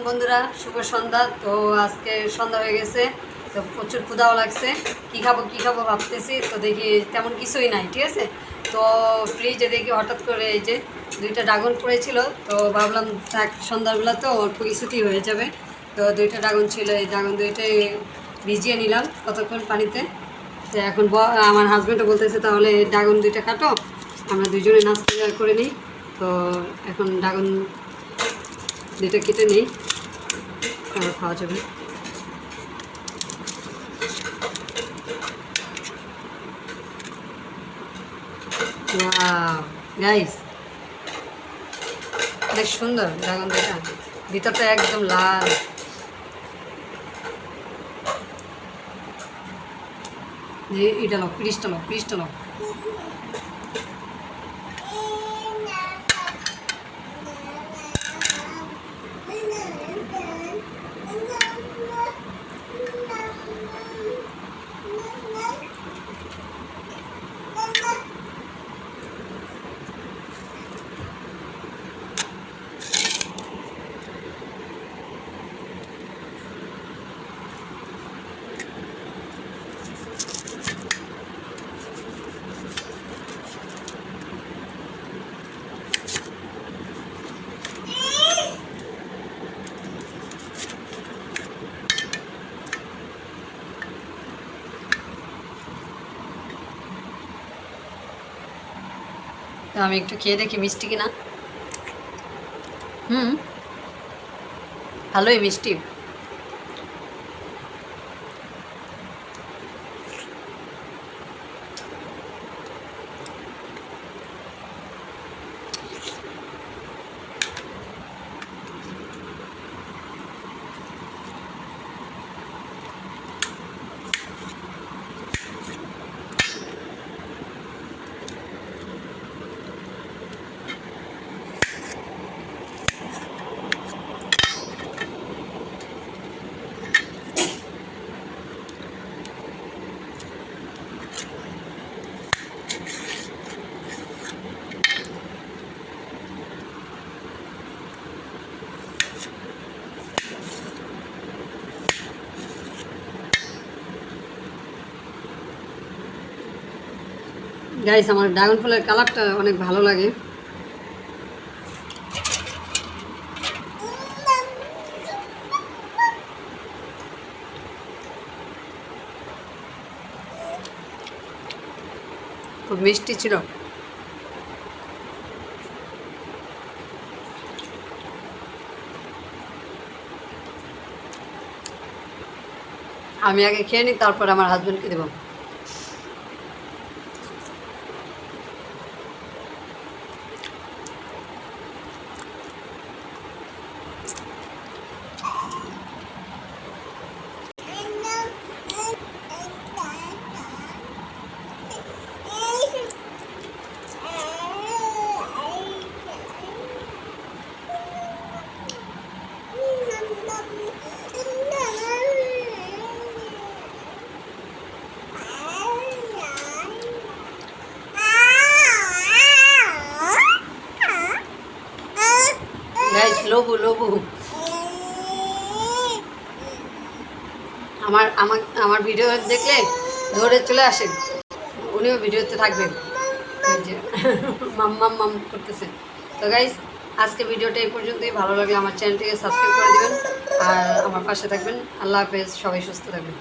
বন্ধুরা, শুভ সন্ধ্যা। তো আজকে সন্ধ্যা হয়ে গেছে, তো প্রচুর ক্ষুধাও লাগছে। কী খাবো ভাবতেছি, তো দেখি তেমন কিছুই নাই। ঠিক আছে, তো ফ্রিজে দেখি হঠাৎ করে এই যে 2টা ড্রাগন পড়েছিল, তো ভাবলাম থাক সন্ধ্যাবেলা তো অল্প কিছুতেই হয়ে যাবে। তো 2টা ড্রাগন ছিল, এই ড্রাগন 2টাই ভিজিয়ে নিলাম কতক্ষণ পানিতে। তো এখন আমার হাজব্যান্ডও বলতেছে তাহলে ড্রাগন 2টা কাটো, আমরা দুজনে নাস্তা করে নিই। তো এখন ড্রাগন 2টা কেটে নিই, তারপর খাওয়া যাবে। গাইস, বেশ সুন্দর ড্রাগন 2টা, ভিতরটা একদম লাল। এটা লো, পিরিশটা লো। তো আমি একটু খেয়ে দেখি মিষ্টি কিনা। ভালোই মিষ্টি। গাইস, আমার ড্রাগন ফলের কালারটা অনেক ভালো লাগে। খুব মিষ্টি ছিল। আমি আগে খেয়ে নিই, তারপর আমার হাজব্যান্ডকে দেবো। গাইস, লোবু আমার ভিডিও দেখলে ধরে চলে আসেন, উনিও ভিডিওতে থাকবেন। মাম করতেছে। তো গাইস, আজকে ভিডিওটা এই পর্যন্তই। ভালো লাগলে আমার চ্যানেলটিকে সাবস্ক্রাইব করে দেবেন আর আমার পাশে থাকবেন। আল্লাহ হাফেজ, সবাই সুস্থ থাকবেন।